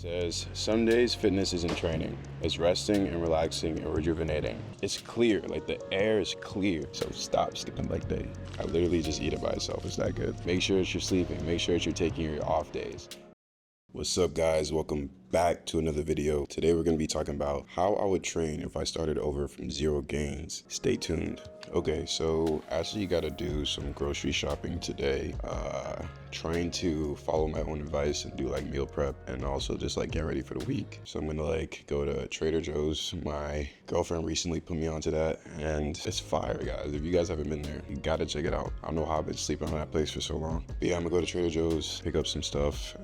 Says, some days fitness isn't training. It's resting and relaxing and rejuvenating. It's clear, like the air is clear. So stop skipping leg day. I literally just eat it by itself. It's that good. Make sure that you're sleeping. Make sure that you're taking your off days. What's up, guys? Welcome back to another video. Today we're going to be talking about how I would train if I started over from zero gains. Stay tuned. Okay, so actually you got to do some grocery shopping today. Trying to follow my own advice and do like meal prep and also just like get ready for the week. So I'm gonna like go to Trader Joe's. My girlfriend recently put me onto that and it's fire, guys. If you guys haven't been there, you gotta check it out. I don't know how I've been sleeping on that place for so long. But yeah, I'm gonna go to Trader Joe's, pick up some stuff,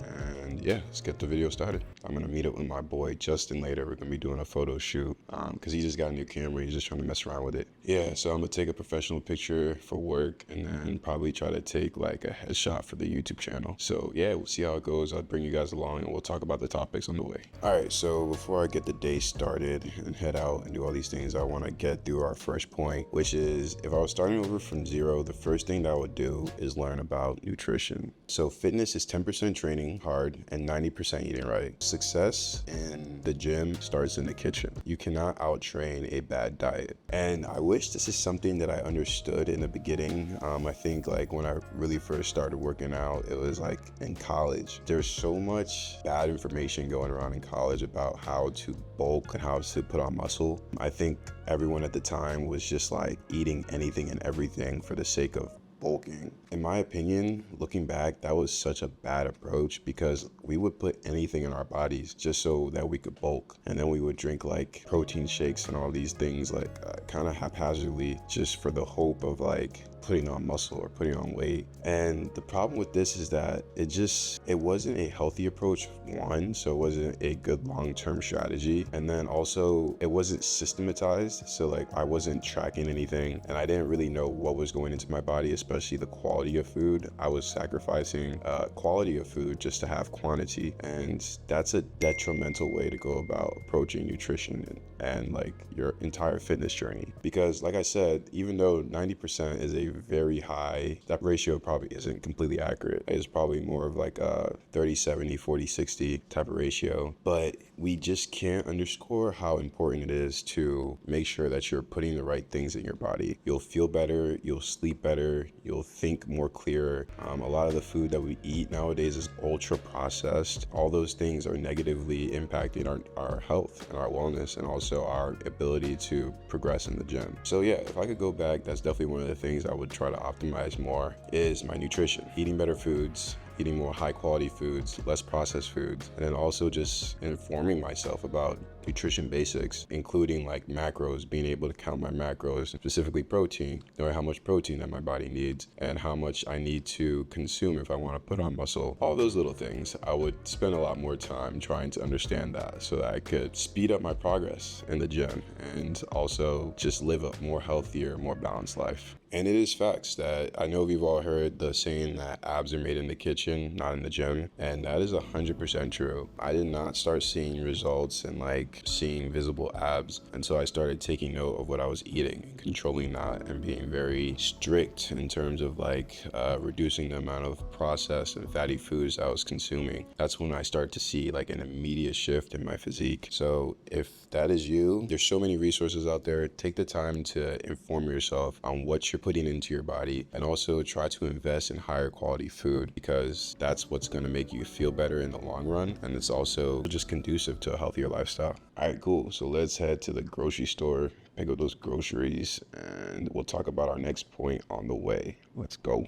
and yeah, let's get the video started. I'm gonna meet up with my boy Justin later. We're gonna be doing a photo shoot because he just got a new camera. He's just trying to mess around with it. Yeah, so I'm gonna take a professional picture for work and then probably try to take like a headshot for the YouTube channel. So yeah, we'll see how it goes. I'll bring you guys along and we'll talk about the topics on the way. All right, so before I get the day started and head out and do all these things, I want to get through our first point, which is if I was starting over from zero, the first thing that I would do is learn about nutrition. So fitness is 10% training hard and 90% eating right. Success in the gym starts in the kitchen. You cannot out-train a bad diet. And I wish this is something that I understood in the beginning. I think like when I really first started working out, it was like in college. There's so much bad information going around in college about how to bulk and how to put on muscle. I think everyone at the time was just like eating anything and everything for the sake of bulking. In my opinion, looking back, that was such a bad approach because we would put anything in our bodies just so that we could bulk. And then we would drink like protein shakes and all these things like kind of haphazardly just for the hope of like putting on muscle or putting on weight. And the problem with this is that it wasn't a healthy approach, one, so it wasn't a good long-term strategy. And then also it wasn't systematized. So like I wasn't tracking anything and I didn't really know what was going into my body, especially the quality of food. I was sacrificing quality of food just to have quantity. And that's a detrimental way to go about approaching nutrition and like your entire fitness journey. Because like I said, even though 90% is a very high, that ratio probably isn't completely accurate. It's probably more of like a 30-70, 40-60 type of ratio. But we just can't underscore how important it is to make sure that you're putting the right things in your body. You'll feel better, you'll sleep better, you'll think more clearer. A lot of the food that we eat nowadays is ultra processed. All those things are negatively impacting our health and our wellness and also our ability to progress in the gym. So yeah, if I could go back, that's definitely one of the things I would try to optimize more is my nutrition. Eating better foods, eating more high quality foods, less processed foods, and then also just informing myself about nutrition basics, including like macros, being able to count my macros, specifically protein, knowing how much protein that my body needs and how much I need to consume if I want to put on muscle. All those little things, I would spend a lot more time trying to understand that so that I could speed up my progress in the gym and also just live a more healthier, more balanced life. And it is facts that I know we've all heard the saying that abs are made in the kitchen, not in the gym. And that is 100% true. I did not start seeing results and like seeing visible abs until I started taking note of what I was eating and controlling that and being very strict in terms of like reducing the amount of processed and fatty foods I was consuming. That's when I started to see like an immediate shift in my physique. So if that is you, there's so many resources out there. Take the time to inform yourself on what you're putting into your body and also try to invest in higher quality food because that's what's going to make you feel better in the long run, and it's also just conducive to a healthier lifestyle. All right, cool. So let's head to the grocery store, pick up those groceries, and we'll talk about our next point on the way. Let's go.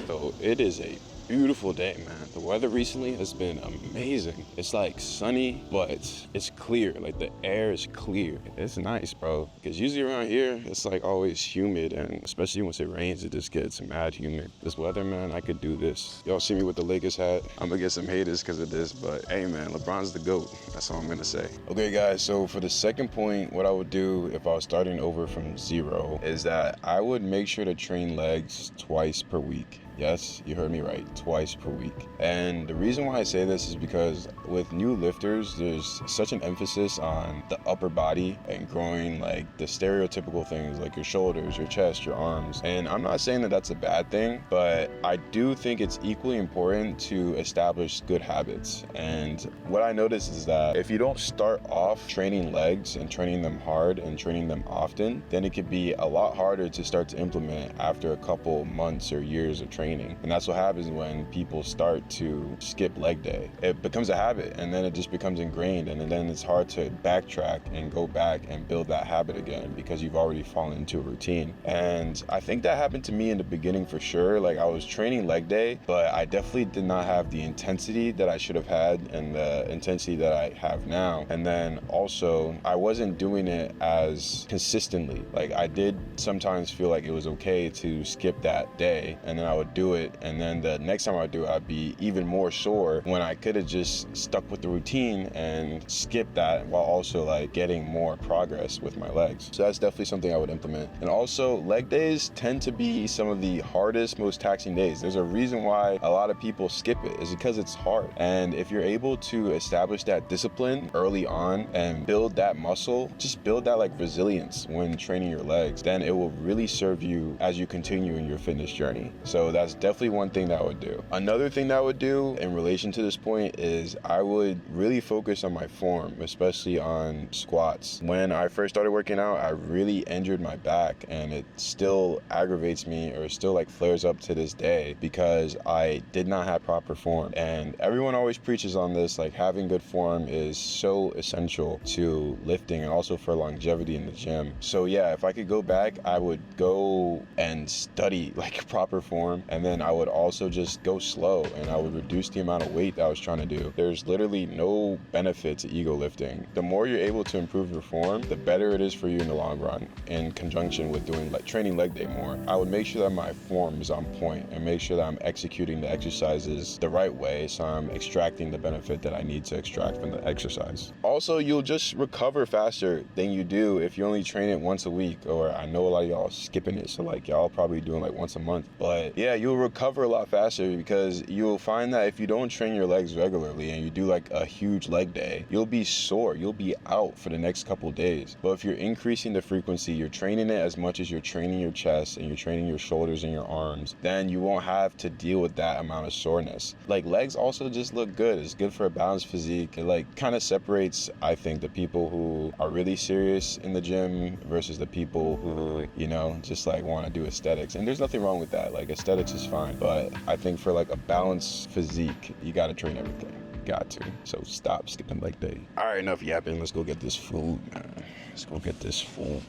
So it is a beautiful day, man. The weather recently has been amazing. It's like sunny, but it's clear. Like the air is clear. It's nice, bro. Because usually around here, it's like always humid, and especially once it rains, it just gets mad humid. This weather, man, I could do this. Y'all see me with the Lakers hat? I'm gonna get some haters because of this, but hey, man, LeBron's the GOAT. That's all I'm gonna say. Okay, guys, so for the second point, what I would do if I was starting over from zero is that I would make sure to train legs twice per week. Yes, you heard me right, twice per week. And the reason why I say this is because with new lifters, there's such an emphasis on the upper body and growing like the stereotypical things like your shoulders, your chest, your arms. And I'm not saying that that's a bad thing, but I do think it's equally important to establish good habits. And what I noticed is that if you don't start off training legs and training them hard and training them often, then it could be a lot harder to start to implement after a couple months or years of training. And that's what happens when people start to skip leg day. It becomes a habit, and then it just becomes ingrained, and then it's hard to backtrack and go back and build that habit again because you've already fallen into a routine. And I think that happened to me in the beginning for sure. Like, I was training leg day, but I definitely did not have the intensity that I should have had and the intensity that I have now. And then also, I wasn't doing it as consistently. Like, I did sometimes feel like it was okay to skip that day, and then I would do it, and then the next time I would do it, I'd be even more sore when I could have just stuck with the routine and skipped that while also like getting more progress with my legs. So that's definitely something I would implement. And also, leg days tend to be some of the hardest, most taxing days. There's a reason why a lot of people skip it, is because it's hard. And if you're able to establish that discipline early on and build that muscle, just build that like resilience when training your legs, then it will really serve you as you continue in your fitness journey. So that's definitely one thing that I would do. Another thing that I would do in relation to this point is I would really focus on my form, especially on squats. When I first started working out, I really injured my back, and it still aggravates me or still like flares up to this day because I did not have proper form. And everyone always preaches on this, like having good form is so essential to lifting and also for longevity in the gym. So yeah, if I could go back, I would go and study like proper form, and then I would also just go slow and I would reduce the amount of weight that I was trying to do. There's literally no benefit to ego lifting. The more you're able to improve your form, the better it is for you in the long run, in conjunction with doing like training leg day more. I would make sure that my form is on point and make sure that I'm executing the exercises the right way, so I'm extracting the benefit that I need to extract from the exercise. Also, you'll just recover faster than you do if you only train it once a week, or I know a lot of y'all skipping it, so like y'all probably doing like once a month. But yeah, you'll recover a lot faster because you'll find that if you don't train your legs regularly and you do like a huge leg day, you'll be sore, you'll be out for the next couple days. But if you're increasing the frequency, you're training it as much as you're training your chest and you're training your shoulders and your arms, then you won't have to deal with that amount of soreness. Like, legs also just look good. It's good for a balanced physique. It like kind of separates, I think, the people who are really serious in the gym versus the people who, you know, just like want to do aesthetics. And there's nothing wrong with that. Like, aesthetics is fine, but I think for like a balanced physique, you got to train everything. Got to. So stop skipping leg day. All right, enough yapping. Let's go get this food, man. Let's go get this food.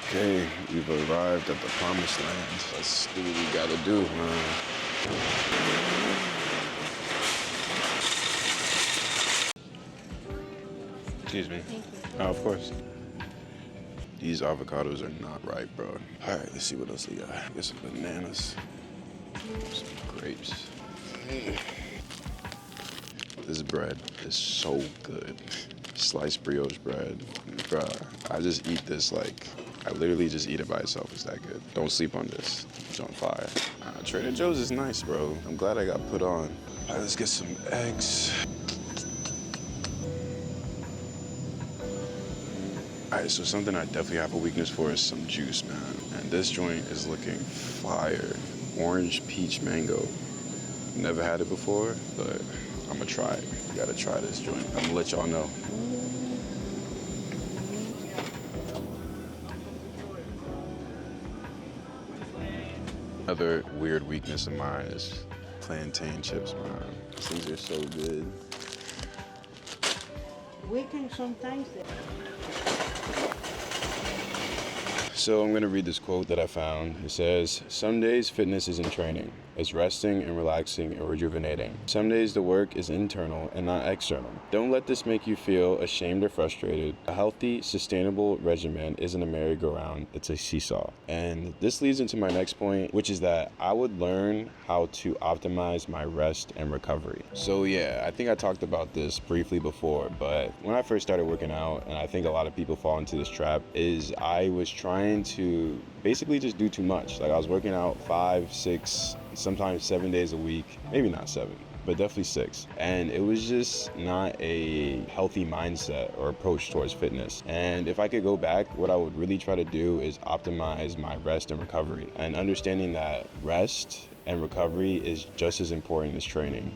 Okay, we've arrived at the promised land. Let's do what we gotta do, man. Excuse me. Thank you. Oh, of course. These avocados are not ripe, bro. All right, let's see what else we got. Get some bananas, some grapes. This bread is so good. Sliced brioche bread. Bruh, I just eat this like, I literally just eat it by itself. It's that good. Don't sleep on this. It's on fire. Trader Joe's is nice, bro. I'm glad I got put on. All right, let's get some eggs. All right, so something I definitely have a weakness for is some juice, man. And this joint is looking fire. Orange, peach, mango. Never had it before, but I'm gonna try it. You gotta try this joint. I'm gonna let y'all know. Another weird weakness of mine is plantain chips, man. These things are so good. We can sometimes. So I'm gonna read this quote that I found. It says, "Some days fitness is in training, is resting and relaxing and rejuvenating. Some days the work is internal and not external. Don't let this make you feel ashamed or frustrated. A healthy, sustainable regimen isn't a merry-go-round, it's a seesaw. And this leads into my next point, which is that I would learn how to optimize my rest and recovery. So yeah, I think I talked about this briefly before, but when I first started working out, and I think a lot of people fall into this trap, is I was trying to basically just do too much. Like I was working out 5, 6, sometimes 7 days a week, maybe not 7, but definitely 6. And it was just not a healthy mindset or approach towards fitness. And if I could go back, what I would really try to do is optimize my rest and recovery, and understanding that rest and recovery is just as important as training.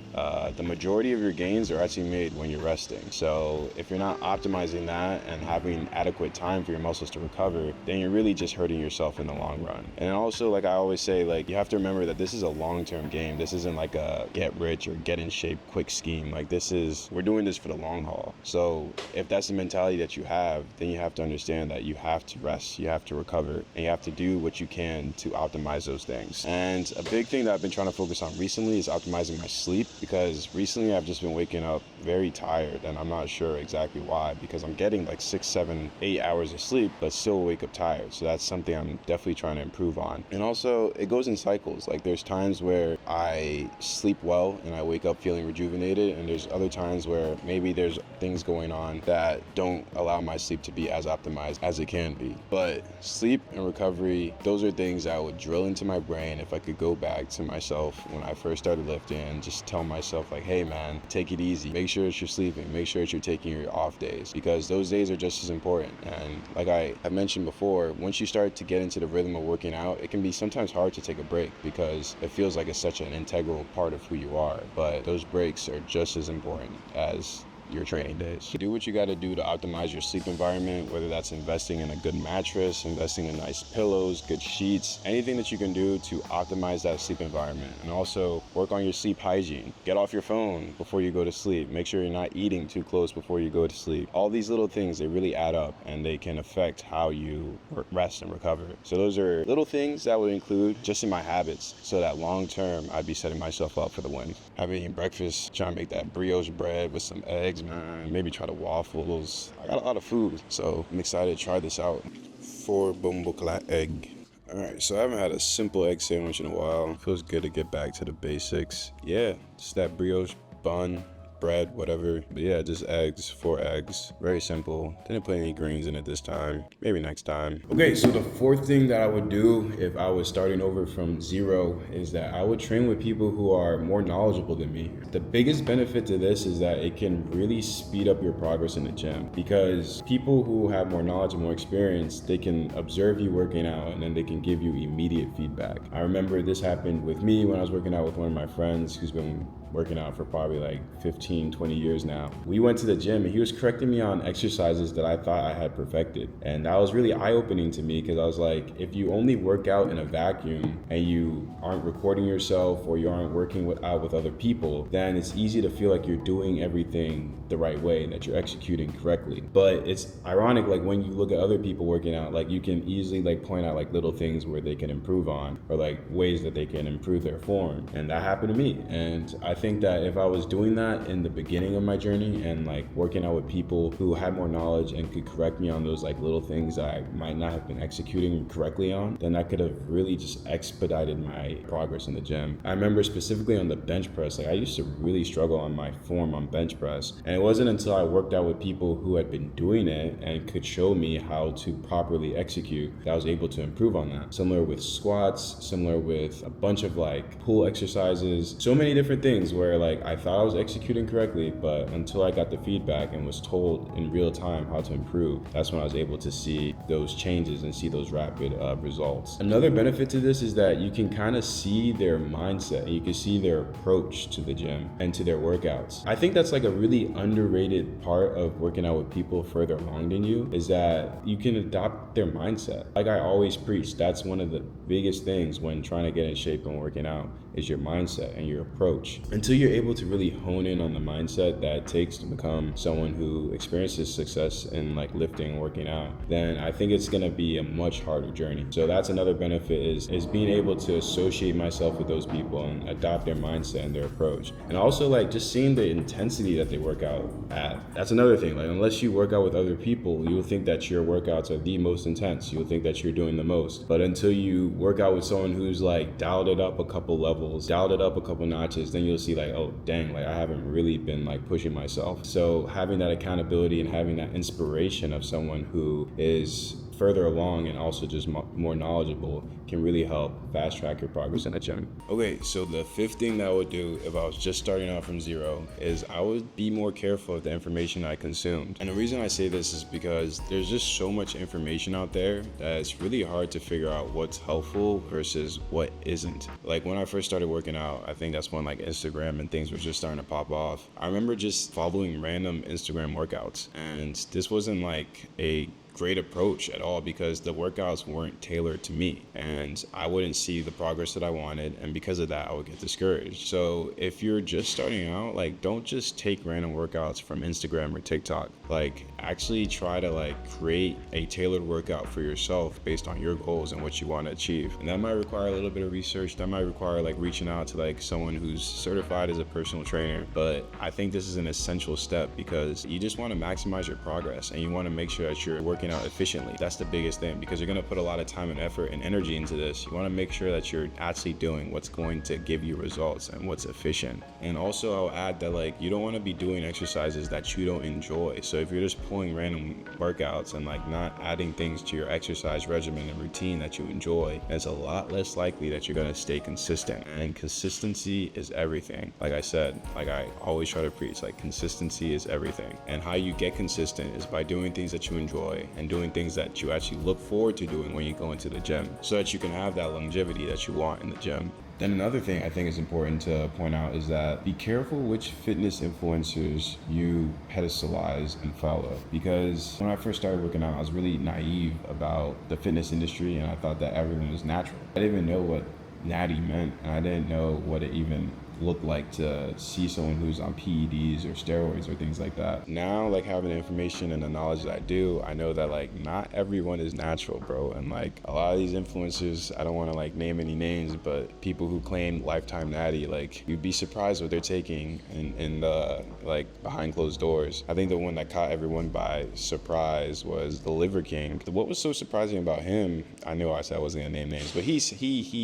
The majority of your gains are actually made when you're resting. So if you're not optimizing that and having adequate time for your muscles to recover, then you're really just hurting yourself in the long run. And also, like I always say, like you have to remember that this is a long-term game. This isn't like a get rich or get in shape quick scheme. Like we're doing this for the long haul. So if that's the mentality that you have, then you have to understand that you have to rest, you have to recover, and you have to do what you can to optimize those things. And a big thing that I've been trying to focus on recently is optimizing my sleep, because recently I've just been waking up very tired, and I'm not sure exactly why, because I'm getting like 6, 7, 8 hours of sleep but still wake up tired. So that's something I'm definitely trying to improve on. And also it goes in cycles. Like there's times where I sleep well and I wake up feeling rejuvenated, and there's other times where maybe there's things going on that don't allow my sleep to be as optimized as it can be. But sleep and recovery, those are things that would drill into my brain if I could go back to myself when I first started lifting and just tell myself like, hey man, take it easy, make sure that you're sleeping, make sure that you're taking your off days, because those days are just as important. And like I have mentioned before, once you start to get into the rhythm of working out, it can be sometimes hard to take a break because it feels like it's such an integral part of who you are. But those breaks are just as important as your training days. Do what you got to do to optimize your sleep environment, whether that's investing in a good mattress, investing in nice pillows, good sheets, anything that you can do to optimize that sleep environment. And also work on your sleep hygiene. Get off your phone before you go to sleep. Make sure you're not eating too close before you go to sleep. All these little things, they really add up and they can affect how you rest and recover. So those are little things that would include just in my habits, so that long term I'd be setting myself up for the win. I've been eating breakfast, trying to make that brioche bread with some eggs, man. Maybe try the waffles. I got a lot of food, so I'm excited to try this out. 4 bumbukla egg. Alright, so I haven't had a simple egg sandwich in a while. Feels good to get back to the basics. Yeah, just that brioche bun, bread, whatever. But yeah, just eggs, 4 eggs. Very simple. Didn't put any greens in it this time. Maybe next time. Okay, so the 4th thing that I would do if I was starting over from zero is that I would train with people who are more knowledgeable than me. The biggest benefit to this is that it can really speed up your progress in the gym, because people who have more knowledge and more experience, they can observe you working out and then they can give you immediate feedback. I remember this happened with me when I was working out with one of my friends who's been working out for probably like 15, 20 years now. We went to the gym and he was correcting me on exercises that I thought I had perfected. And that was really eye-opening to me, because I was like, if you only work out in a vacuum and you aren't recording yourself or you aren't working out with other people, then it's easy to feel like you're doing everything the right way and that you're executing correctly. But it's ironic, like when you look at other people working out, like you can easily like point out like little things where they can improve on, or like ways that they can improve their form. And that happened to me. And I think that if I was doing that in the beginning of my journey and like working out with people who had more knowledge and could correct me on those like little things that I might not have been executing correctly on, then I could have really just expedited my progress in the gym. I remember specifically on the bench press, like I used to really struggle on my form on bench press. And it wasn't until I worked out with people who had been doing it and could show me how to properly execute that I was able to improve on that. Similar with squats, similar with a bunch of like pull exercises, so many different things where like I thought I was executing correctly, but until I got the feedback and was told in real time how to improve, that's when I was able to see those changes and see those rapid results. Another benefit to this is that you can kind of see their mindset and you can see their approach to the gym and to their workouts. I think that's like a really underrated part of working out with people further along than you, is that you can adopt their mindset. Like I always preach, that's one of the biggest things when trying to get in shape and working out, is your mindset and your approach. Until you're able to really hone in on the mindset that it takes to become someone who experiences success in like lifting and working out, then I think it's going to be a much harder journey. So that's another benefit is being able to associate myself with those people and adopt their mindset and their approach. And also like just seeing the intensity that they work out at. That's another thing. Like unless you work out with other people, you will think that your workouts are the most intense. You'll think that you're doing the most. But until you work out with someone who's like dialed it up a couple levels, dialed it up a couple notches, then you'll see like, oh dang, like I haven't really been like pushing myself. So having that accountability and having that inspiration of someone who is further along and also just more knowledgeable can really help fast track your progress in the gym. Okay, so the fifth thing that I would do if I was just starting out from zero is I would be more careful of the information I consumed. And the reason I say this is because there's just so much information out there that it's really hard to figure out what's helpful versus what isn't. Like when I first started working out, I think that's when like Instagram and things were just starting to pop off. I remember just following random Instagram workouts, and this wasn't like a great approach at all because the workouts weren't tailored to me and I wouldn't see the progress that I wanted, and because of that I would get discouraged. So if you're just starting out, like don't just take random workouts from Instagram or TikTok. Like actually try to like create a tailored workout for yourself based on your goals and what you want to achieve. And that might require a little bit of research, that might require like reaching out to like someone who's certified as a personal trainer, but I think this is an essential step because you just want to maximize your progress and you want to make sure that you're working out efficiently. That's the biggest thing because you're going to put a lot of time and effort and energy into this. You want to make sure that you're actually doing what's going to give you results and what's efficient. And also I'll add that like you don't want to be doing exercises that you don't enjoy. So if you're just pulling random workouts and like not adding things to your exercise regimen and routine that you enjoy, it's a lot less likely that you're going to stay consistent. And consistency is everything. Like I said, like I always try to preach, like consistency is everything. And how you get consistent is by doing things that you enjoy and doing things that you actually look forward to doing when you go into the gym so that you can have that longevity that you want in the gym. Then another thing I think is important to point out is that be careful which fitness influencers you pedestalize and follow. Because when I first started working out, I was really naive about the fitness industry and I thought that everyone was natural. I didn't even know what natty meant, and I didn't know what it even look like to see someone who's on PEDs or steroids or things like that. Now, like having the information and the knowledge that I do, I know that like not everyone is natural, bro. And like a lot of these influencers, I don't want to like name any names, but people who claim lifetime natty, like you'd be surprised what they're taking in the like behind closed doors. I think the one that caught everyone by surprise was the Liver King. What was so surprising about him, I know I said I wasn't gonna name names, but he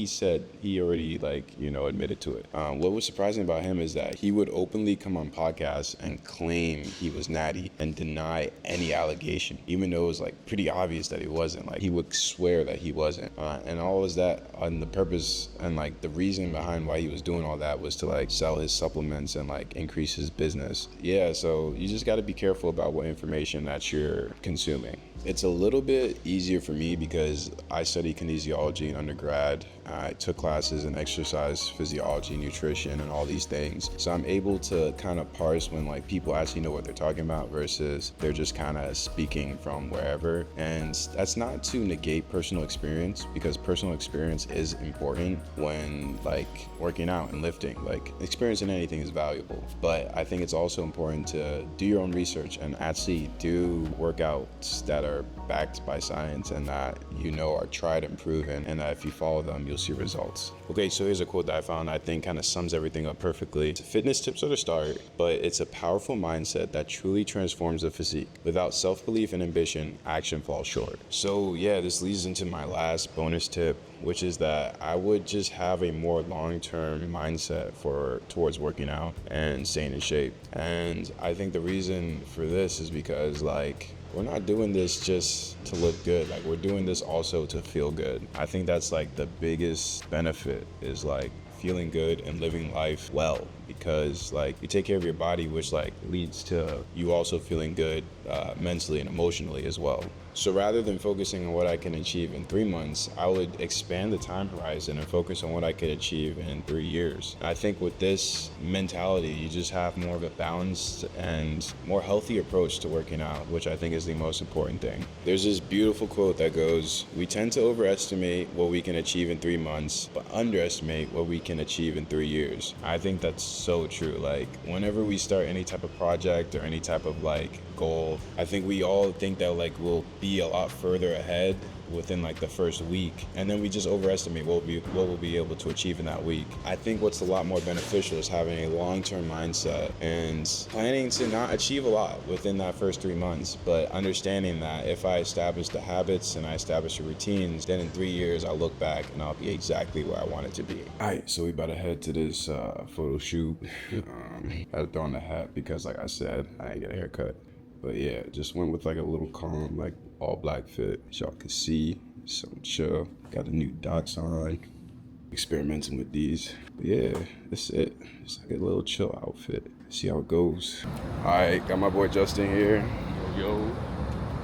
said he already like, you know, admitted to it. What was surprising about him is that he would openly come on podcasts and claim he was natty and deny any allegation, even though it was like pretty obvious that he wasn't. Like he would swear that he wasn't, and all was that on the purpose and like the reason behind why he was doing all that was to like sell his supplements and like increase his business. Yeah, so you just got to be careful about what information that you're consuming. It's a little bit easier for me because I studied kinesiology in undergrad. I took classes in exercise physiology, nutrition, and all these things. So I'm able to kind of parse when like people actually know what they're talking about versus they're just kind of speaking from wherever. And that's not to negate personal experience, because personal experience is important when like working out and lifting. Like experience in anything is valuable, but I think it's also important to do your own research and actually do workouts that are backed by science and that you know are tried and proven, and that if you follow them you'll see results. Okay, so here's a quote that I found I think kind of sums everything up perfectly. Fitness tips are the start, but it's a powerful mindset that truly transforms the physique. Without self-belief and ambition, action falls short. So yeah, this leads into my last bonus tip, which is that I would just have a more long-term mindset towards working out and staying in shape. And I think the reason for this is because like we're not doing this just to look good. Like we're doing this also to feel good. I think that's like the biggest benefit is like feeling good and living life well, because like you take care of your body, which like leads to you also feeling good mentally and emotionally as well. So rather than focusing on what I can achieve in 3 months, I would expand the time horizon and focus on what I could achieve in 3 years. And I think with this mentality, you just have more of a balanced and more healthy approach to working out, which I think is the most important thing. There's this beautiful quote that goes, "We tend to overestimate what we can achieve in 3 months, but underestimate what we can achieve in 3 years." I think that's so true. Like whenever we start any type of project or any type of like goal, I think we all think that like we'll be a lot further ahead within like the first week, and then we just overestimate what we'll be able to achieve in that week. I think what's a lot more beneficial is having a long-term mindset and planning to not achieve a lot within that first 3 months, but understanding that if I establish the habits and I establish the routines, then in 3 years I'll look back and I'll be exactly where I want it to be. All right, so we about to head to this photo shoot. Had to throw on the hat because like I said, I didn't get a haircut. But yeah, just went with like a little calm, like all black fit. So y'all can see, so chill. Got the new dots on, experimenting with these. But yeah, that's it. It's like a little chill outfit. See how it goes. All right, got my boy Justin here. Yo,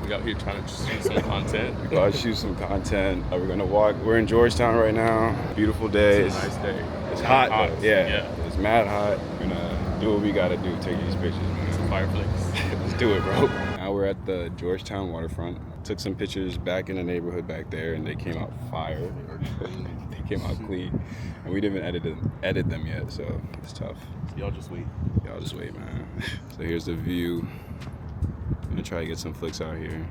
we out here trying to shoot some content. We gotta shoot some content. We're gonna walk. We're in Georgetown right now. Beautiful day. It's a nice day. It's hot though. Yeah. It's mad hot. We're gonna do what we gotta do. Take these pictures, man. Some fireplace. Let's do it, bro. Now we're at the Georgetown waterfront. Took some pictures back in the neighborhood back there, and they came out fire. They came out clean, and we didn't even edit them yet, so it's tough. Y'all just wait. Y'all just wait, man. So here's the view. I'm gonna try to get some flicks out here.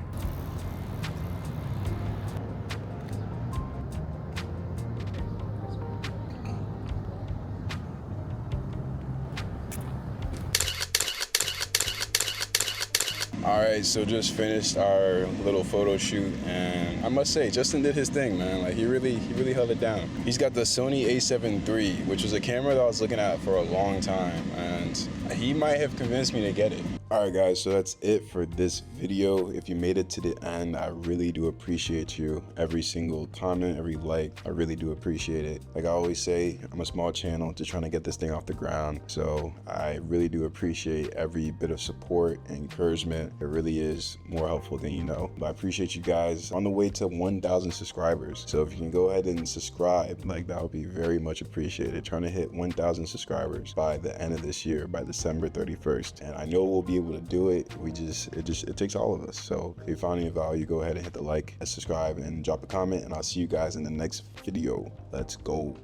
All right, so just finished our little photo shoot, and I must say, Justin did his thing, man. Like he really held it down. He's got the Sony a7 III, which was a camera that I was looking at for a long time, and he might have convinced me to get it. All right, guys, so that's it for this video. If you made it to the end, I really do appreciate you. Every single comment, every like, I really do appreciate it. Like I always say, I'm a small channel just trying to get this thing off the ground. So I really do appreciate every bit of support and encouragement. It really is more helpful than you know. But I appreciate you guys on the way to 1,000 subscribers. So if you can go ahead and subscribe, like that would be very much appreciated. Trying to hit 1,000 subscribers by the end of this year, by December 31st. And I know we'll be able to do it. It takes all of us. So if you found any value, go ahead and hit the like and subscribe and drop a comment, and I'll see you guys in the next video. Let's go.